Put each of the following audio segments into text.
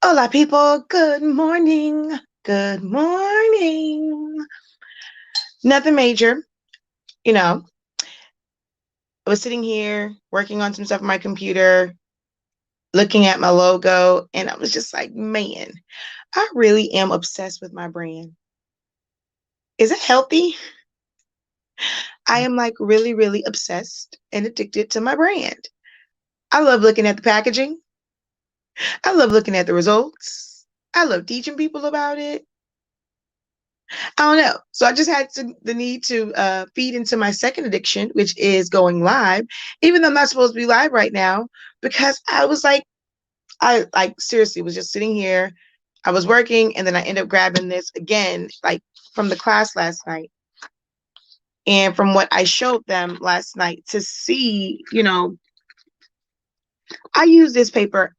Hola, people. Good morning. Good morning. Nothing major. You know, I was sitting here working on some stuff on my computer, looking at my logo, and I was just like, man, I really am obsessed with my brand. Is it healthy? I am like really, really obsessed and addicted to my brand. I love looking at the packaging. I love looking at the results. I love teaching people about it. I don't know. So I just had the need to feed into my second addiction, which is going live, even though I'm not supposed to be live right now, because I was like, I like seriously was just sitting here. I was working, and then I ended up grabbing this again, like from the class last night, and from what I showed them last night to see, I use this paper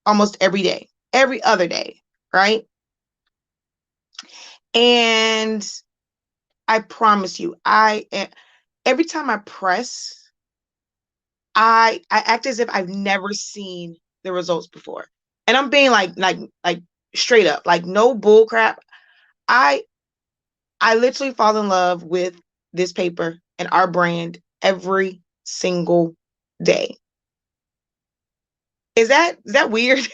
almost every day, every other day, right? And I promise you, every time I press I act as if I've never seen the results before. And I'm being like straight up, like no bull crap. I I literally fall in love with this paper and our brand every single day. Is that weird?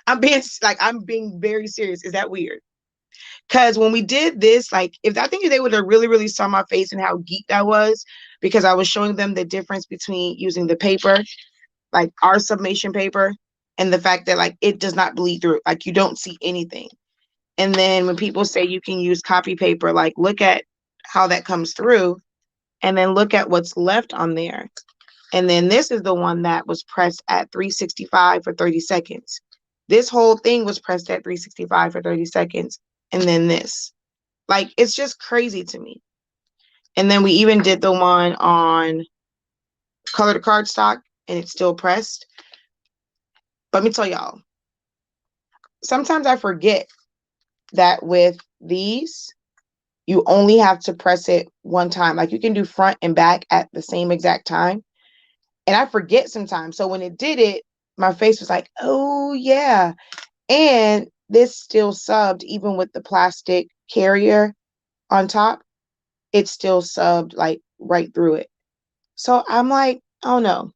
I'm being very serious. Is that weird? Because when we did this, like if I think if they would have really, really saw my face and how geeked I was, because I was showing them the difference between using the paper like our summation paper and the fact that like it does not bleed through, like you don't see anything. And then when people say you can use copy paper, like look at how that comes through and then look at what's left on there. And then this is the one that was pressed at 365 for 30 seconds. This whole thing was pressed at 365 for 30 seconds. And then this, like, it's just crazy to me. And then we even did the one on colored cardstock and it's still pressed. Let me tell y'all, sometimes I forget that with these, you only have to press it one time. Like you can do front and back at the same exact time. And I forget sometimes. So when it did it, my face was like, oh, yeah. And this still subbed, even with the plastic carrier on top, it still subbed like right through it. So I'm like, oh no.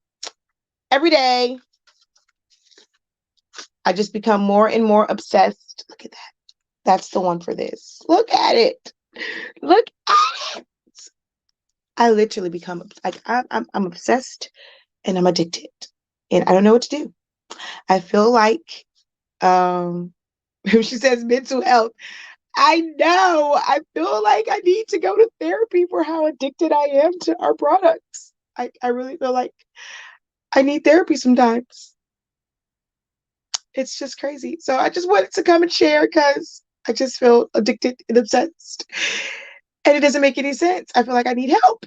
Every day, I just become more and more obsessed. Look at that. That's the one for this. Look at it. Look at it. I literally become like I'm obsessed and I'm addicted, and I don't know what to do. I feel like um, she says mental health. I know. I feel like I need to go to therapy for how addicted I am to our products. I really feel like I need therapy sometimes. It's just crazy. So I just wanted to come and share because I just feel addicted and obsessed. And it doesn't make any sense. I feel like I need help.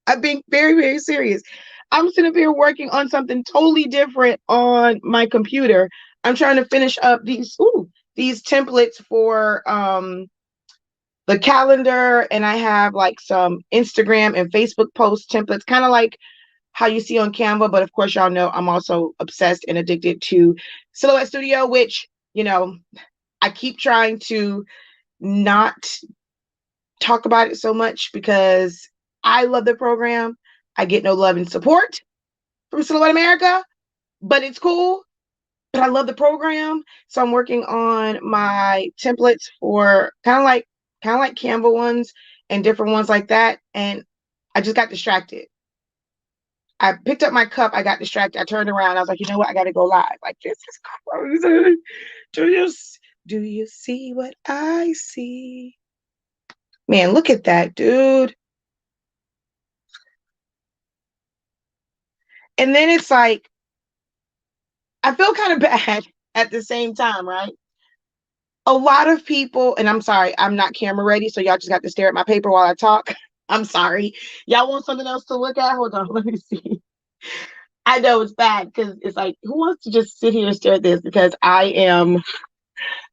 I'm being very, very serious. I'm sitting up here working on something totally different on my computer. I'm trying to finish up these templates for the calendar, and I have like some Instagram and Facebook post templates, kind of like how you see on Canva. But of course, y'all know I'm also obsessed and addicted to Silhouette Studio, which, I keep trying to not talk about it so much because I love the program. I get no love and support from Silhouette America, but it's cool. But I love the program. So I'm working on my templates for kind of like Canva ones and different ones like that. And I just got distracted. I picked up my cup, I got distracted. I turned around, I was like, you know what? I gotta go live. Like this is crazy. Do you do you see what I see? Man, look at that, dude. And then it's like I feel kind of bad at the same time, right? A lot of people, and I'm sorry, I'm not camera ready, so y'all just got to stare at my paper while I talk. I'm sorry. Y'all want something else to look at? Hold on, let me see. I know it's bad because it's like, who wants to just sit here and stare at this? Because I'm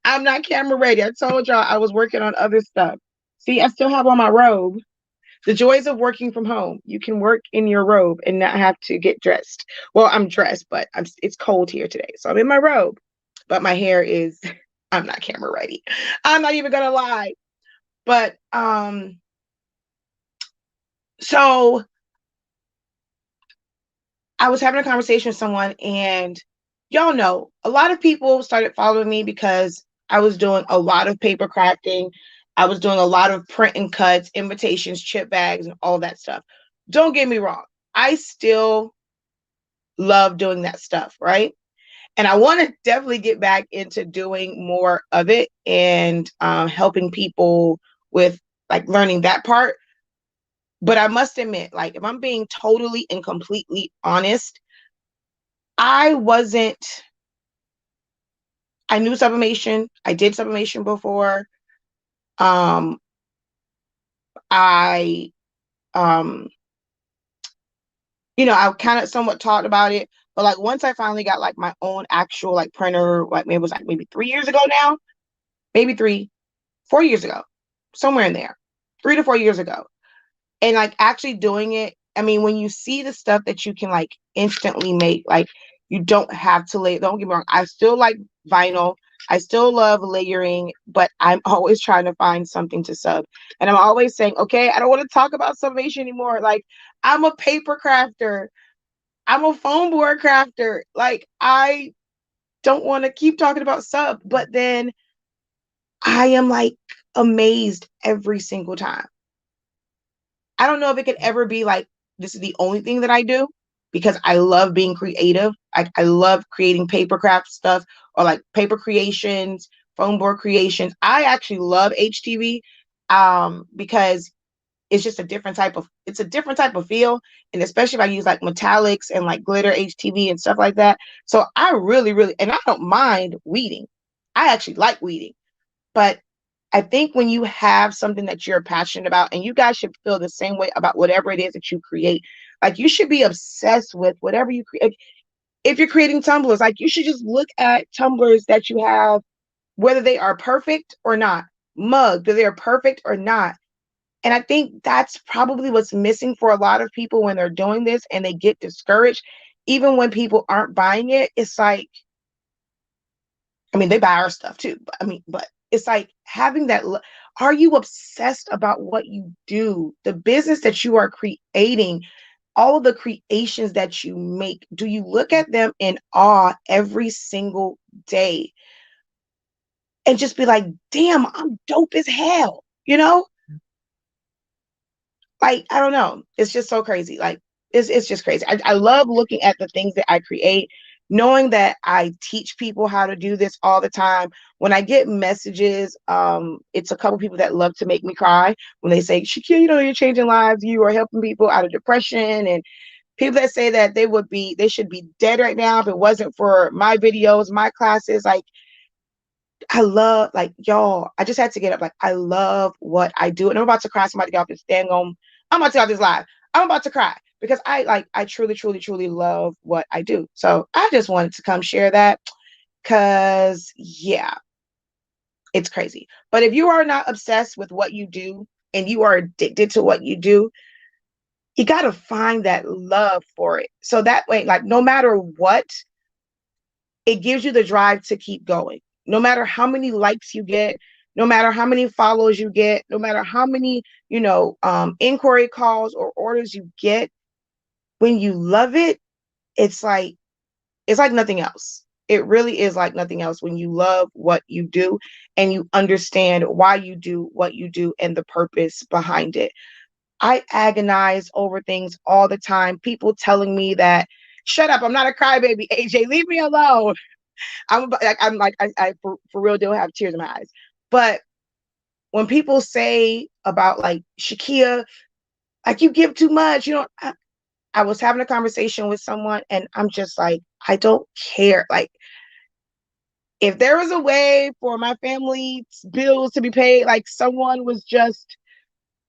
not camera ready. I told y'all I was working on other stuff. See, I still have on my robe. The joys of working from home. You can work in your robe and not have to get dressed. Well, I'm dressed, but it's cold here today, so I'm in my robe. but my hair is, I'm not camera ready. I'm not even gonna lie. But so I was having a conversation with someone, and y'all know a lot of people started following me because I was doing a lot of paper crafting. I was doing a lot of print and cuts, invitations, chip bags, and all that stuff. Don't get me wrong. I still love doing that stuff, right? And I want to definitely get back into doing more of it and helping people with like learning that part. But I must admit, like, if I'm being totally and completely honest, I wasn't, I knew sublimation. I did sublimation before. Um, I, um, I kind of somewhat talked about it, but like once I finally got like my own actual like printer, like maybe it was like maybe 3 years ago now, maybe 4 years ago, somewhere in there, 3 to 4 years ago. And like actually doing it, I mean, when you see the stuff that you can like instantly make, like you don't have to lay, don't get me wrong, I still like vinyl. I still love layering, but I'm always trying to find something to sub. And I'm always saying, okay, I don't want to talk about sublimation anymore. Like, I'm a paper crafter. I'm a foam board crafter. Like, I don't want to keep talking about sub, but then I am like amazed every single time. I don't know if it could ever be like this is the only thing that I do because I love being creative. I love creating paper craft stuff or like paper creations, foam board creations. I actually love HTV because it's a different type of feel. And especially if I use like metallics and like glitter HTV and stuff like that. So I really, really, and I don't mind weeding. I actually like weeding. But I think when you have something that you're passionate about, and you guys should feel the same way about whatever it is that you create, like you should be obsessed with whatever you create. If you're creating tumblers, like you should just look at tumblers that you have, whether they are perfect or not, mugs, whether they're perfect or not. And I think that's probably what's missing for a lot of people when they're doing this and they get discouraged. Even when people aren't buying it, it's like, I mean, they buy our stuff too. But I mean, but it's like having that. Are you obsessed about what you do, the business that you are creating, all of the creations that you make? Do you look at them in awe every single day and just be like, damn, I'm dope as hell, you know? Like, I don't know. It's just so crazy. Like, it's just crazy. I love looking at the things that I create, knowing that I teach people how to do this all the time. When I get messages, it's a couple people that love to make me cry when they say, Shakira, you're changing lives, you are helping people out of depression, and people that say that they should be dead right now if it wasn't for my videos, my classes. Like, I love, like, y'all, I just had to get up. Like, I love what I do. And I'm about to cry. Somebody get off this dang on. I'm about to get off this live. I'm about to cry because I truly, truly, truly love what I do. So I just wanted to come share that because, yeah, it's crazy. But if you are not obsessed with what you do and you are addicted to what you do, you got to find that love for it. So that way, like, no matter what, it gives you the drive to keep going. No matter how many likes you get, no matter how many follows you get, no matter how many, inquiry calls or orders you get, when you love it, it's like nothing else. It really is like nothing else when you love what you do and you understand why you do what you do and the purpose behind it. I agonize over things all the time. People telling me that, shut up, I'm not a crybaby, AJ, leave me alone. I for real don't have tears in my eyes. But when people say about like Shakia, like you give too much, I was having a conversation with someone and I'm just like, I don't care. Like, if there was a way for my family's bills to be paid, like someone was just,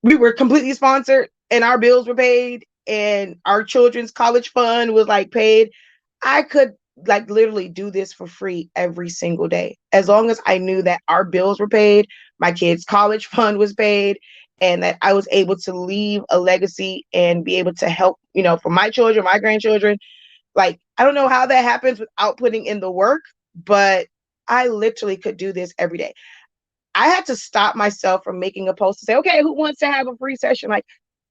we were completely sponsored and our bills were paid and our children's college fund was like paid, I could like literally do this for free every single day. As long as I knew that our bills were paid, my kids' college fund was paid, and that I was able to leave a legacy and be able to help, for my children, my grandchildren. Like, I don't know how that happens without putting in the work, but I literally could do this every day. I had to stop myself from making a post to say, okay, who wants to have a free session? Like,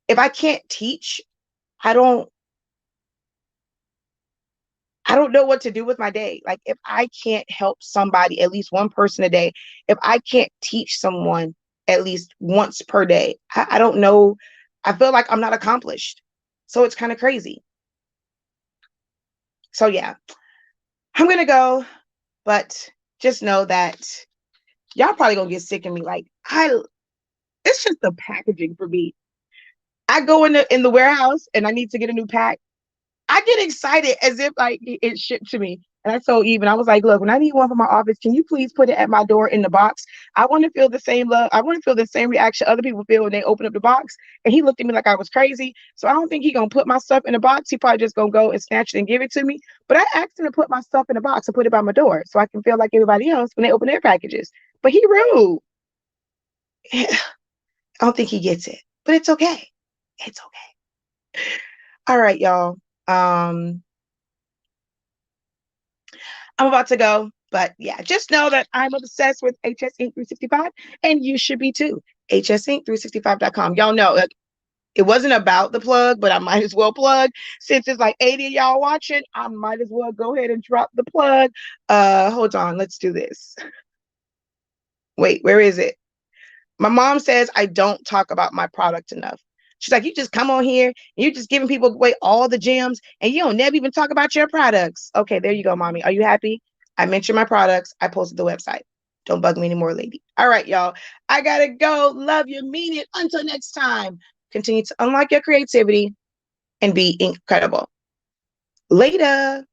if I can't teach, I don't I don't know what to do with my day. Like, if I can't help somebody, at least one person a day, if I can't teach someone at least once per day, I don't know. I feel like I'm not accomplished. So it's kind of crazy. So yeah, I'm gonna go, but just know that y'all probably gonna get sick of me. Like, it's just the packaging for me. I go in the warehouse and I need to get a new pack. I get excited as if like it's shipped to me. And I told Eve, and I was like, look, when I need one for my office, can you please put it at my door in the box? I want to feel the same love. I want to feel the same reaction other people feel when they open up the box. And he looked at me like I was crazy. So I don't think he's gonna put my stuff in the box. He probably just gonna go and snatch it and give it to me. But I asked him to put my stuff in the box and put it by my door so I can feel like everybody else when they open their packages. But he rude. I don't think he gets it. But it's okay. It's okay. All right, y'all. I'm about to go, but yeah, just know that I'm obsessed with HS Inc. 365, and you should be too. HSInc365.com. Y'all know it wasn't about the plug, but I might as well plug. Since it's like 80 of y'all watching, I might as well go ahead and drop the plug. Hold on, let's do this. Wait, where is it? My mom says I don't talk about my product enough. She's like, you just come on here and you're just giving people away all the gems and you don't never even talk about your products. Okay, there you go, mommy. Are you happy? I mentioned my products. I posted the website. Don't bug me anymore, lady. All right, y'all. I gotta go. Love you. Mean it. Until next time. Continue to unlock your creativity and be incredible. Later.